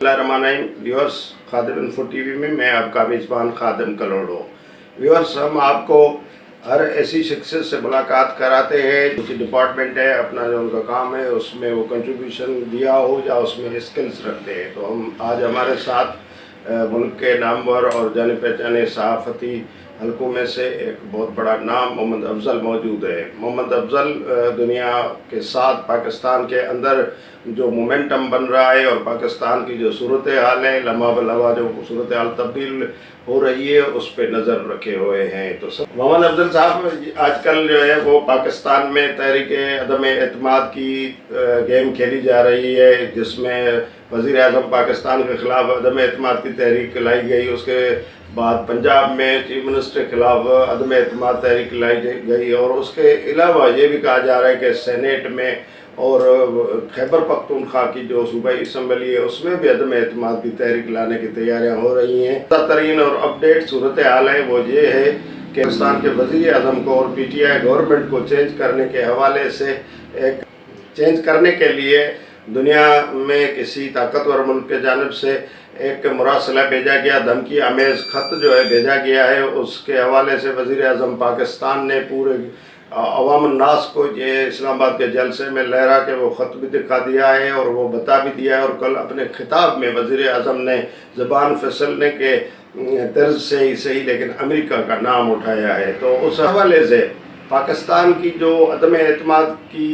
Viewers, खादिम info TV में मैं आपका मेज़बान खादिम कलोड़ो। व्यूअर्स, हम आपको हर ऐसी शख्सियत से मुलाकात कराते हैं जो कि डिपार्टमेंट है, अपना जो उनका काम है उसमें वो कंट्रीब्यूशन दिया हो या उसमें स्किल्स रखते हैं। तो हम आज हमारे साथ मुल्क के नामवर और जाने पहचाने सहाफ़ती हलकों में से एक बहुत बड़ा नाम मोहम्मद अफजल मौजूद है। मोहम्मद अफजल दुनिया के साथ पाकिस्तान के अंदर जो मोमेंटम बन रहा है और पाकिस्तान की जो सूरत हाल है, लम्हा ब लम्हा जो सूरत हाल तब्दील हो रही है उस पर नज़र रखे हुए हैं। तो सब मोहम्मद अफजल साहब आजकल जो है वो पाकिस्तान में तहरीक अदम एतमाद की गेम खेली जा रही है, जिसमें वज़ीर आज़म पाकिस्तान के ख़िलाफ़ अदम एतमाद की तहरीक लाई गई। उसके बाद पंजाब में चीफ मिनिस्टर के ख़िलाफ़ अदम एतमाद तहरीक लाई गई और उसके अलावा ये भी कहा जा रहा है कि सेनेट में और खैबर पख्तूनख्वा की जो सूबाई असम्बली है उसमें भी अदम एतमाद की तहरीक लाने की तैयारियां हो रही हैं। ताज़ा तरीन और अपडेट सूरत हाल है वो ये है कि पाकिस्तान के वज़ीर आज़म को और PTI गवर्नमेंट को चेंज करने के हवाले से एक चेंज करने के लिए दुनिया में किसी ताकतवर मुल्क के जानिब से एक मुरासला भेजा गया, धमकी आमेज़ ख़त जो है भेजा गया है। उसके हवाले से वज़ीर आज़म पाकिस्तान ने पूरे अवाम नास को ये इस्लामाबाद के जलसे में लहरा के वो ख़त भी दिखा दिया है और वो बता भी दिया है। और कल अपने खिताब में वज़ीर आज़म ने ज़बान फिसलने के तर्ज से ही सही लेकिन अमेरिका का नाम उठाया है। तो उस हवाले से पाकिस्तान की जो अदम एतमाद की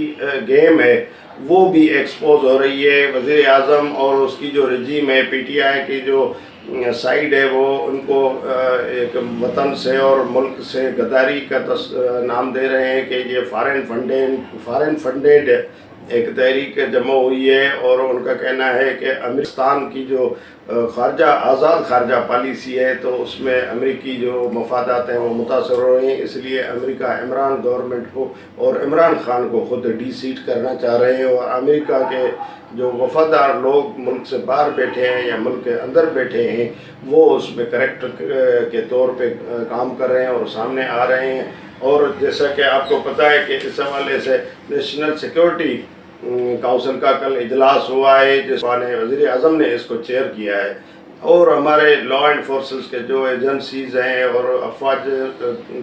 गेम है वो भी एक्सपोज हो रही है। वज़ीर आज़म और उसकी जो रजीम है, PTI की जो साइड है, वो उनको एक वतन से और मुल्क से गद्दारी का नाम दे रहे हैं कि ये फॉरेन फंडेड एक तहरीक जमा हुई है। और उनका कहना है कि अमेरिकान की जो खारजा आज़ाद खारजा पॉलिसी है तो उसमें अमेरिकी जो मफादात हैं वो मुतासर हो रहे हैं। इसलिए अमेरिका इमरान गवर्नमेंट को और इमरान खान को ख़ुद डी-सीट करना चाह रहे हैं और अमेरिका के जो वफादार लोग मुल्क से बाहर बैठे हैं या मुल्क के अंदर बैठे हैं वो उसमें करेक्टर के तौर पे काम कर रहे हैं और सामने आ रहे हैं। और जैसा कि आपको पता है कि इस हवाले से नेशनल सिक्योरिटी काउंसिल का कल इजलास हुआ है जिसने वज़ीर आज़म ने इसको चेयर किया है। और हमारे लॉ एंड फोर्सेस के जो एजेंसीज़ हैं और अफवाज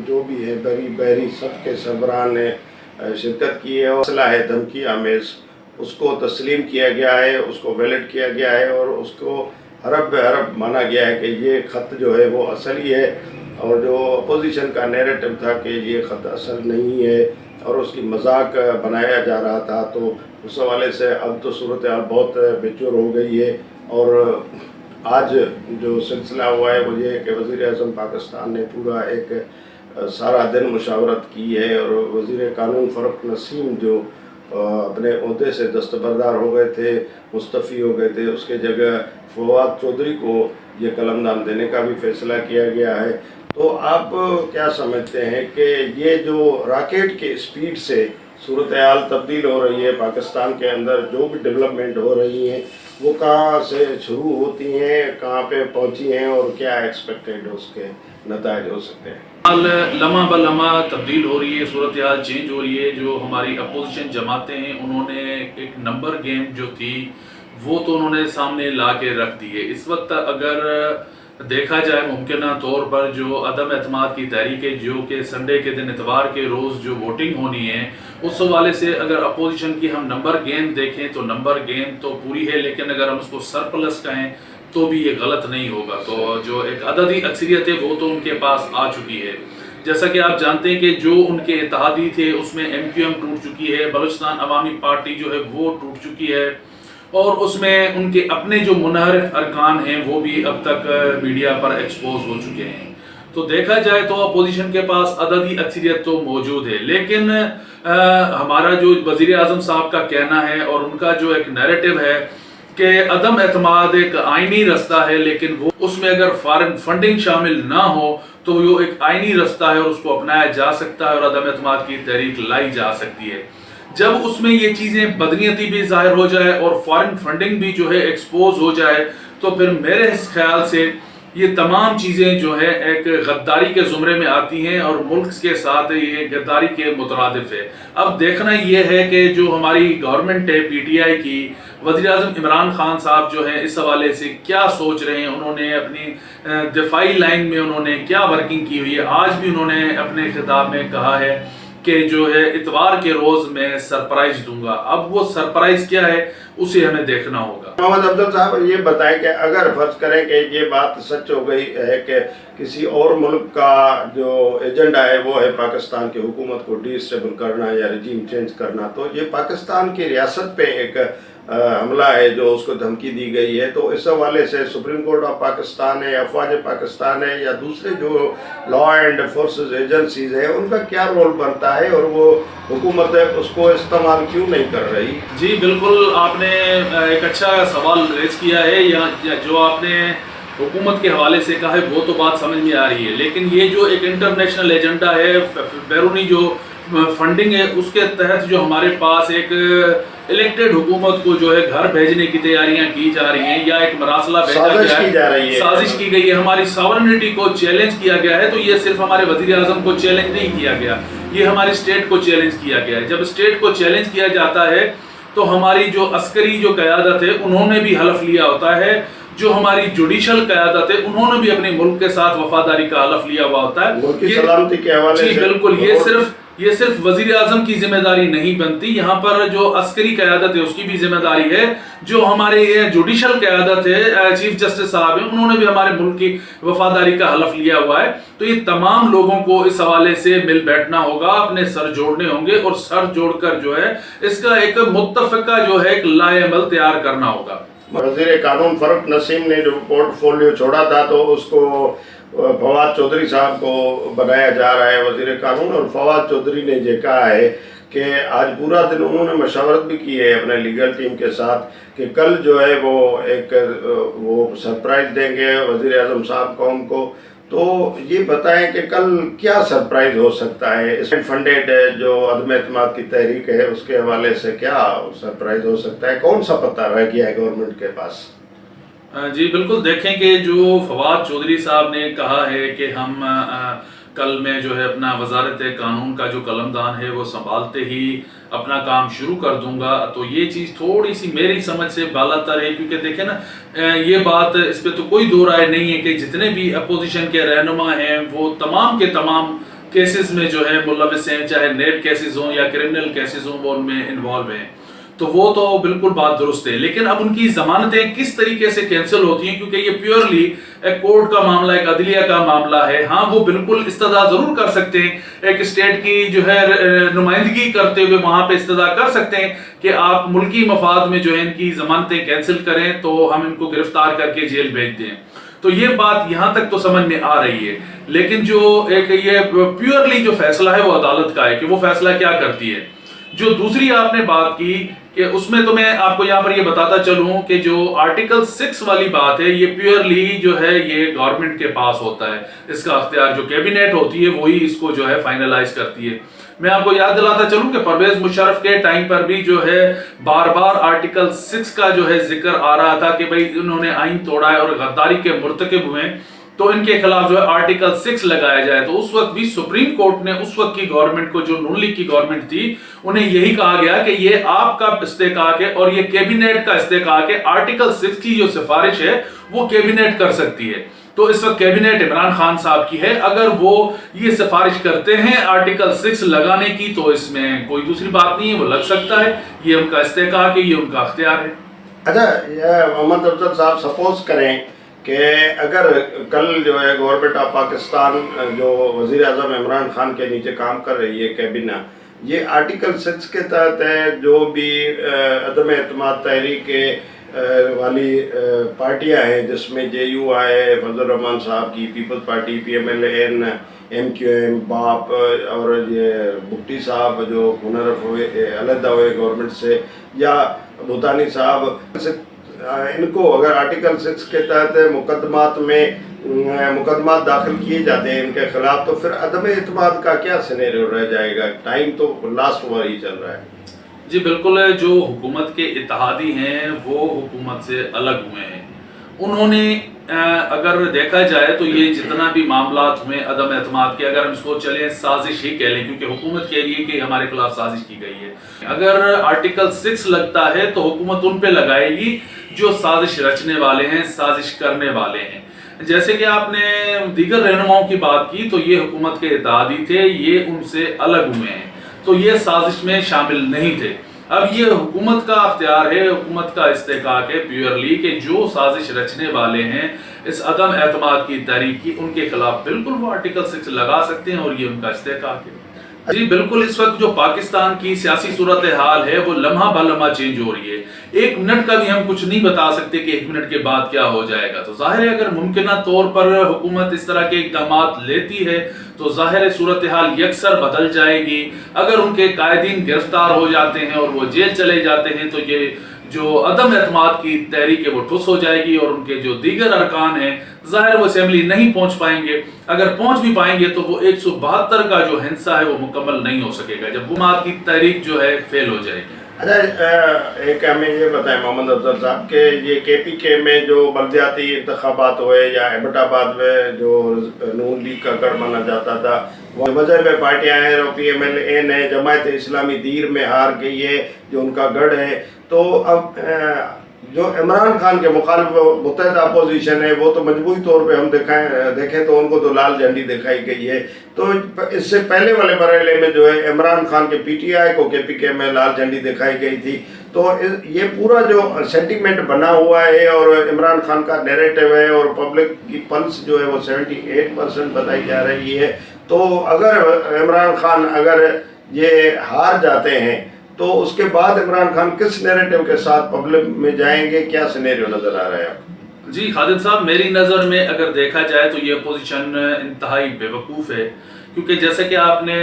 जो भी है बहरी सब के सरबराह ने शिरकत की है। मसला है धमकी आमेज़, उसको तस्लीम किया गया है, उसको वैलिड किया गया है और उसको हरफ बहरफ माना गया है कि ये ख़त जो है वो असली है। और जो अपोजिशन का नैरेटिव था कि ये ख़त असल नहीं है और उसकी मजाक बनाया जा रहा था, तो उस हवाले से अब तो सूरत हाल बहुत बेचैन हो गई है। और आज जो सिलसिला हुआ है वो ये है कि वज़ीर आज़म पाकिस्तान ने पूरा एक सारा दिन मुशावरत की है और वज़ीर कानून फ़रूक नसीम जो अपने ओहदे से दस्तबरदार हो गए थे, मुस्तफ़ी हो गए थे, उसके जगह फवाद चौधरी को ये कलमदान देने का भी फ़ैसला किया गया है। तो आप क्या समझते हैं कि ये जो रॉकेट के स्पीड से सूरत हाल तब्दील हो रही है पाकिस्तान के अंदर, जो भी डेवलपमेंट हो रही हैं वो कहाँ से शुरू होती हैं, कहाँ पे पहुँची हैं और क्या एक्सपेक्टेड उसके नताइज हो सकते हैं? लम्हा ब लम्हा तब्दील हो रही है, सूरत हाल चेंज हो रही है। जो हमारी अपोजिशन जमातें हैं उन्होंने एक नंबर गेम जो थी वो तो उन्होंने सामने ला के रख दी है। इस वक्त अगर देखा जाए मुमकिन तौर पर जो अदम एतमाद की तहरीक है जो कि संडे के दिन इतवार के रोज़ जो वोटिंग होनी है उस हवाले से अगर अपोजिशन की हम नंबर गेम देखें तो नंबर गेम तो पूरी है, लेकिन अगर हम उसको सरप्लस कहें तो भी ये गलत नहीं होगा। तो जो एक अददी अक्सरियत है वो तो उनके पास आ चुकी है। जैसा कि आप जानते हैं कि जो उनके इत्तेहादी थे उसमें MQM टूट चुकी है, बलूचिस्तान अवामी पार्टी जो है वो टूट चुकी है और उसमें उनके अपने जो मुनहरिफ अरकान हैं वो भी अब तक मीडिया पर एक्सपोज हो चुके हैं। तो देखा जाए तो अपोजिशन के पास अददी अक्सरियत तो मौजूद है, लेकिन हमारा जो वज़ीर आज़म साहब का कहना है और उनका जो एक नैरेटिव है कि अदम एतमाद एक आइनी रास्ता है, लेकिन वो उसमें अगर फॉरेन फंडिंग शामिल ना हो तो वो एक आइनी रास्ता है और उसको अपनाया जा सकता है और अदम एतमाद की तहरीक लाई जा सकती है। जब उसमें ये चीज़ें बदनीयती भी ज़ाहिर हो जाए और फॉरेन फंडिंग भी जो है एक्सपोज हो जाए तो फिर मेरे ख्याल से ये तमाम चीज़ें जो है एक गद्दारी के ज़ुमरे में आती हैं और मुल्क के साथ ये गद्दारी के मुतरादिफ है। अब देखना ये है कि जो हमारी गवर्नमेंट है PTI की وزیر اعظم عمران خان صاحب جو ہیں اس حوالے سے کیا سوچ رہے ہیں، انہوں نے اپنی دفاعی لائن میں انہوں نے کیا ورکنگ کی ہوئی ہے. آج بھی انہوں نے اپنے خطاب میں کہا ہے کہ جو ہے اتوار کے روز میں سرپرائز دوں گا. اب وہ سرپرائز کیا ہے اسے ہمیں دیکھنا ہوگا. محمد افضل صاحب یہ بتائیں کہ اگر فرض کریں کہ یہ بات سچ ہو گئی ہے کہ کسی اور ملک کا جو ایجنڈا ہے وہ ہے پاکستان کی حکومت کو ڈی اسٹیبل کرنا یا رجیم چینج کرنا، تو یہ پاکستان کی ریاست پہ ایک حملہ ہے جو اس کو دھمکی دی گئی ہے، تو اس حوالے سے سپریم کورٹ آف پاکستان ہے، افواج پاکستان ہے یا دوسرے جو لا اینڈ فورسز ایجنسیز ہیں ان کا کیا رول بنتا ہے اور وہ حکومت اس کو استعمال کیوں نہیں کر رہی؟ جی بالکل، آپ نے ایک اچھا سوال ریز کیا ہے. یا جو آپ نے حکومت کے حوالے سے کہا ہے وہ تو بات سمجھ میں آ رہی ہے، لیکن یہ جو ایک انٹرنیشنل ایجنڈا ہے، بیرونی جو فنڈنگ ہے، اس کے تحت جو ہمارے پاس ایک الیکٹڈ حکومت کو جو ہے گھر بھیجنے کی تیاریاں کی جا رہی ہیں یا ایک مراسلہ بھیجا گیا ہے، سازش کی گئی ہے، ہماری ساورنٹی کو چیلنج کیا گیا ہے. تو یہ صرف ہمارے وزیر اعظم کو چیلنج نہیں کیا گیا، یہ ہماری اسٹیٹ کو چیلنج کیا گیا ہے. جب اسٹیٹ کو چیلنج کیا جاتا ہے تو ہماری جو عسکری جو قیادت ہے انہوں نے بھی حلف لیا ہوتا ہے، جو ہماری جوڈیشل قیادت ہے انہوں نے بھی اپنے ملک کے ساتھ وفاداری کا حلف لیا ہوا ہوتا ہے. ملک کی سلامتی کے حوالے سے جی بالکل، یہ صرف وزیر اعظم کی ذمہ داری نہیں بنتی، یہاں پر جو عسکری قیادت ہے اس کی بھی ذمہ داری ہے، جو ہمارے جوڈیشل قیادت ہے، چیف جسٹس صاحب ہیں، انہوں نے بھی ہمارے ملک کی وفاداری کا حلف لیا ہوا ہے. تو یہ تمام لوگوں کو اس حوالے سے مل بیٹھنا ہوگا، اپنے سر جوڑنے ہوں گے اور سر جوڑ کر جو ہے اس کا ایک متفقہ جو ہے ایک لائحہ عمل تیار کرنا ہوگا. وزیر قانون فاروق نسیم نے جو پورٹ فولیو چھوڑا تھا تو اس کو فواد چودھری صاحب کو بنایا جا رہا ہے وزیر قانون، اور فواد چودھری نے یہ کہا ہے کہ آج پورا دن انہوں نے مشاورت بھی کی ہے اپنے لیگل ٹیم کے ساتھ کہ کل جو ہے وہ سرپرائز دیں گے وزیر اعظم صاحب قوم کو. تو یہ بتائیں کہ کل کیا سرپرائز ہو سکتا ہے؟ اس فنڈیڈ جو عدم اعتماد کی تحریک ہے اس کے حوالے سے کیا سرپرائز ہو سکتا ہے؟ کون سا پتہ رہ گیا ہے گورنمنٹ کے پاس؟ جی بالکل، دیکھیں کہ جو فواد چودھری صاحب نے کہا ہے کہ ہم کل میں جو ہے اپنا وزارت قانون کا جو قلمدان ہے وہ سنبھالتے ہی اپنا کام شروع کر دوں گا، تو یہ چیز تھوڑی سی میری سمجھ سے بالاتر ہے. کیونکہ دیکھیں نا، یہ بات اس پہ تو کوئی دو رائے نہیں ہے کہ جتنے بھی اپوزیشن کے رہنما ہیں وہ تمام کے تمام کیسز میں جو ہے ملوث ہیں، چاہے نیب کیسز ہوں یا کرمنل کیسز ہوں، وہ ان میں انوالو ہیں. تو وہ تو بالکل بات درست ہے، لیکن اب ان کی ضمانتیں کس طریقے سے کینسل ہوتی ہیں، کیونکہ یہ پیورلی ایک کورٹ کا معاملہ، ایک عدلیہ کا معاملہ ہے. ہاں وہ بالکل استدعا ضرور کر سکتے ہیں، ایک اسٹیٹ کی جو ہے نمائندگی کرتے ہوئے وہاں پہ استدعا کر سکتے ہیں کہ آپ ملکی مفاد میں جو ہے ان کی ضمانتیں کینسل کریں تو ہم ان کو گرفتار کر کے جیل بھیج دیں. تو یہ بات یہاں تک تو سمجھ میں آ رہی ہے، لیکن جو ایک یہ پیورلی جو فیصلہ ہے وہ عدالت کا ہے کہ وہ فیصلہ کیا کرتی ہے. جو دوسری آپ نے بات کی کہ اس میں تو میں آپ کو یہاں پر یہ بتاتا چلوں کہ جو آرٹیکل 6 والی بات ہے یہ پیورلی جو ہے یہ گورنمنٹ کے پاس ہوتا ہے، اس کا اختیار جو کیبنیٹ ہوتی ہے وہی اس کو جو ہے فائنلائز کرتی ہے. میں آپ کو یاد دلاتا چلوں کہ پرویز مشرف کے ٹائم پر بھی جو ہے بار بار آرٹیکل 6 کا جو ہے ذکر آ رہا تھا کہ بھئی انہوں نے آئین توڑا ہے اور غداری کے مرتکب ہوئے تو ان کے خلاف جو ہے آرٹیکل 6 لگایا جائے. تو اس وقت بھی سپریم کورٹ نے اس وقت کی گورنمنٹ کو، جو نون لیگ کی گورنمنٹ تھی، انہیں یہی کہا گیا کہ یہ آپ کا استحقاق ہے اور یہ کیبنیٹ کا استحقاق ہے. آرٹیکل 6 کی جو سفارش ہے وہ کیبنیٹ کر سکتی ہے. تو اس وقت کیبنیٹ عمران خان صاحب کی ہے، اگر وہ یہ سفارش کرتے ہیں آرٹیکل 6 لگانے کی تو اس میں کوئی دوسری بات نہیں ہے، وہ لگ سکتا ہے، یہ ان کا استحقاق ہے، یہ ان کا اختیار ہے. اچھا محمد افضل صاحب، سپوز کریں کہ اگر کل جو ہے گورنمنٹ آف پاکستان جو وزیر اعظم عمران خان کے نیچے کام کر رہی ہے کابینہ، یہ آرٹیکل 6 کے تحت ہے، جو بھی عدم اعتماد تحریک والی پارٹیاں ہیں جس میں جے یو ہے، فضل الرحمان صاحب کی Peoples Party, P M L N, M Q M, BAP, اور یہ بھٹی صاحب جو منحرف ہوئے علیحدہ ہوئے گورنمنٹ سے، یا بھوتانی صاحب، ان کو اگر آرٹیکل 6 کے تحت مقدمات داخل کیے جاتے ہیں ان کے خلاف، تو پھر عدم اعتماد کا کیا سینیریو رہ جائے گا؟ ٹائم تو لاسٹ اوور ہی چل رہا ہے. جی بالکل، جو حکومت کے اتحادی ہیں وہ حکومت سے الگ ہوئے ہیں، उन्होंने अगर देखा जाए तो ये जितना भी मामलात हुए अदम एतमाद के, अगर हम इसको चलें साजिश ही कह लें, क्योंकि हुकूमत कह रही है कि हमारे खिलाफ साजिश की गई है। अगर आर्टिकल 6 लगता है तो हुकूमत उन पे लगाएगी जो साजिश रचने वाले हैं, साजिश करने वाले हैं। जैसे कि आपने दीगर रहनुमाओं की बात की तो ये हुकूमत के इत्तेहादी थे, ये उनसे अलग हुए हैं, तो ये साजिश में शामिल नहीं थे। अब ये हुकूमत का अख्तियार है, हुकूमत का इस्तेकाक है प्योरली कि जो साजिश रचने वाले हैं इस अदम एतमाद की तहरीक की, उनके खिलाफ बिल्कुल वो आर्टिकल 6 लगा सकते हैं और ये उनका इस्तेकाक है। जी बिल्कुल, इस वक्त जो पाकिस्तान की सियासी सूरत हाल है वो लम्हा ब लम्हा चेंज हो रही है। 1 मिनट का भी हम कुछ नहीं बता सकते कि 1 मिनट के बाद क्या हो जाएगा। तो जाहिर है अगर मुमकिन तौर पर हुकूमत इस तरह के इक़दाम लेती है तो जाहिर है सूरत हाल यकसर बदल जाएगी। अगर उनके कायदीन गिरफ्तार हो जाते हैं और वो जेल चले जाते हैं तो ये जो अदम एतमाद की तहरीक है वो ठुस हो जाएगी और उनके जो दीगर अरकान हैं ज़ाहिर वो असेंबली नहीं पहुंच पाएंगे। अगर पहुंच भी पाएंगे तो वो 172 का जो हिस्सा है वो मुकम्मल नहीं हो सकेगा जब हुकूमत की तहरीक जो है फेल हो जाएगी। अच्छा, एक हमें ये बताएं मोहम्मद अफजल साहब के ये KPK में जो बल्दियाती इंतखाबात हुए या एबटाबाद में जो नून लीग का गढ़ माना जाता था, वो मजहब पार्टियाँ हैं और PMLN है, जमायत इस्लामी दीर में हार गई है जो उनका गढ़ है। तो अब जो इमरान खान के मुखालिफ मुत्तहिद अपोजिशन है वो तो मजबूरी तौर पे हम देखें तो उनको तो लाल झंडी दिखाई गई है। तो इससे पहले वाले मरहले में जो है इमरान खान के PTI को KPK में लाल झंडी दिखाई गई थी। तो ये पूरा जो सेंटीमेंट बना हुआ है और इमरान खान का नैरेटिव है और पब्लिक की पल्स जो है वो 78% बताई जा रही है। तो अगर इमरान खान अगर ये हार जाते हैं तो उसके बाद इमरान खान किस नैरेटिव के साथ पब्लिक में जाएंगे, क्या सिनेरियो नजर आ रहा है आपको? जी खालिद साहब, मेरी नज़र में अगर देखा जाए तो ये अपोजिशन इंतहाई बेवकूफ़ है, क्योंकि जैसे कि आपने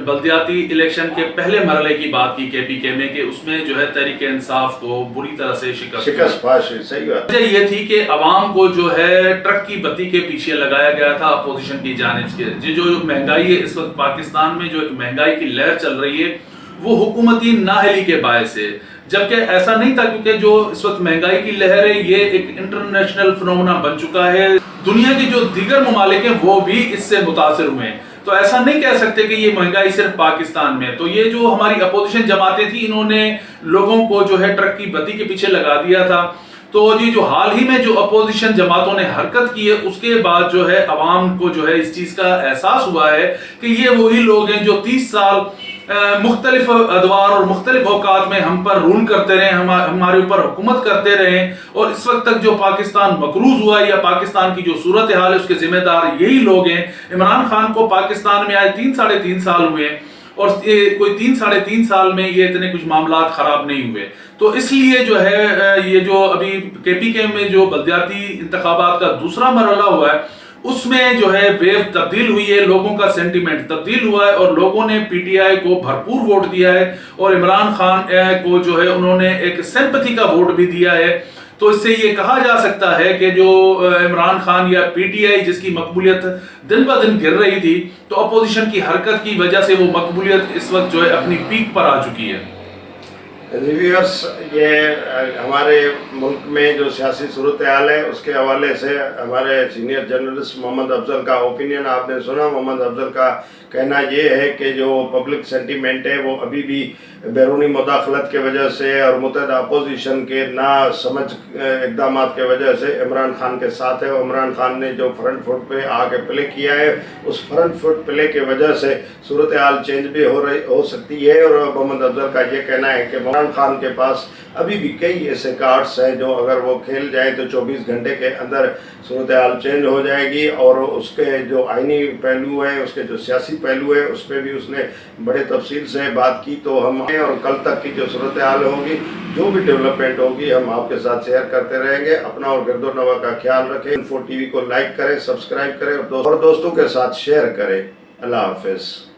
बल्दियाती इलेक्शन के पहले मरहले की बात की KPK में कि उसमें जो है तहरीक इंसाफ को बुरी तरह से शिकस्त सही बात ये थी कि अवाम को जो है ट्रक की बत्ती के पीछे लगाया गया था अपोजिशन की जानिब से। जो महंगाई है इस वक्त पाकिस्तान में, जो एक महंगाई की लहर चल रही है वो हुकूमती नाअहली के बायस है, जबकि ऐसा नहीं था, क्योंकि जो इस वक्त महंगाई की लहर है ये एक इंटरनेशनल फिनोमेना बन चुका है। दुनिया के जो दीगर ममालिक हैं वो भी इससे मुतासिर हुए हैं। तो ऐसा नहीं कह सकते कि ये महंगाई सिर्फ पाकिस्तान में। तो ये जो हमारी अपोजिशन जमातें थी इन्होंने लोगों को जो है ट्रक की बत्ती के पीछे लगा दिया था। तो ये जो हाल ही में जो अपोजिशन जमातों ने हरकत की है उसके बाद जो है अवाम को जो है इस चीज़ का एहसास हुआ है कि ये वही लोग हैं जो 30 साल मुख्तलिफ अदवार और मुख्तलिफ औकात में हम पर रूल करते रहे, हमारे ऊपर हुकूमत करते रहे, और इस वक्त तक जो पाकिस्तान मकरूज हुआ या पाकिस्तान की जो सूरत हाल है उसके जिम्मेदार यही लोग हैं। इमरान खान को पाकिस्तान में आए 3-3.5 साल हुए और ये कोई 3-3.5 साल में ये इतने कुछ मामला खराब नहीं हुए। तो इसलिए जो है ये जो अभी KPK में जो बल्दियाती इंतखाबात का दूसरा मरहला हुआ है उसमें जो है वेव तब्दील हुई है, लोगों का सेंटीमेंट तब्दील हुआ है और लोगों ने PTI को भरपूर वोट दिया है और इमरान खान को जो है उन्होंने एक सिंपैथी का वोट भी दिया है। तो इससे ये कहा जा सकता है कि जो इमरान खान या PTI जिसकी मकबूलियत दिन ब दिन गिर रही थी, तो अपोजिशन की हरकत की वजह से वो मकबूलियत इस वक्त जो है अपनी पीक पर आ चुकी है। रिव्यूअर्स, ये हमारे मुल्क में जो सियासी सूरत हाल है उसके हवाले से हमारे सीनियर जर्नलिस्ट मोहम्मद अफजल का ओपिनियन आपने सुना। मोहम्मद अफजल का कहना ये है कि जो पब्लिक सेंटीमेंट है वो अभी भी बैरूनी मुदाखलत के वजह से और मुत्तहिदा अपोजिशन के ना समझ इक़दाम के वजह से इमरान खान के साथ है। और इमरान खान ने जो फ्रंट फुट पे आके प्ले किया है उस फ्रंट फुट प्ले की वजह से सूरत हाल चेंज भी हो सकती है। और मोहम्मद अफजल का ये कहना है कि इमरान खान के पास अभी भी कई ऐसे कार्ड्स हैं जो अगर वो खेल जाए तो 24 घंटे के अंदर सूरत हाल चेंज हो जाएगी। और उसके जो आइनी पहलू है, उसके जो सियासी पहलू है, उस पर भी उसने बड़े तफसील से बात की। तो हम और कल तक की जो सूरत हाल होगी, जो भी डेवलपमेंट होगी, हम आपके साथ शेयर करते रहेंगे। अपना और गिरदोनवा का ख्याल रखें। इन्फो TV को लाइक करें, सब्सक्राइब करें और दोस्तों के साथ शेयर करें। अल्लाह हाफिज़।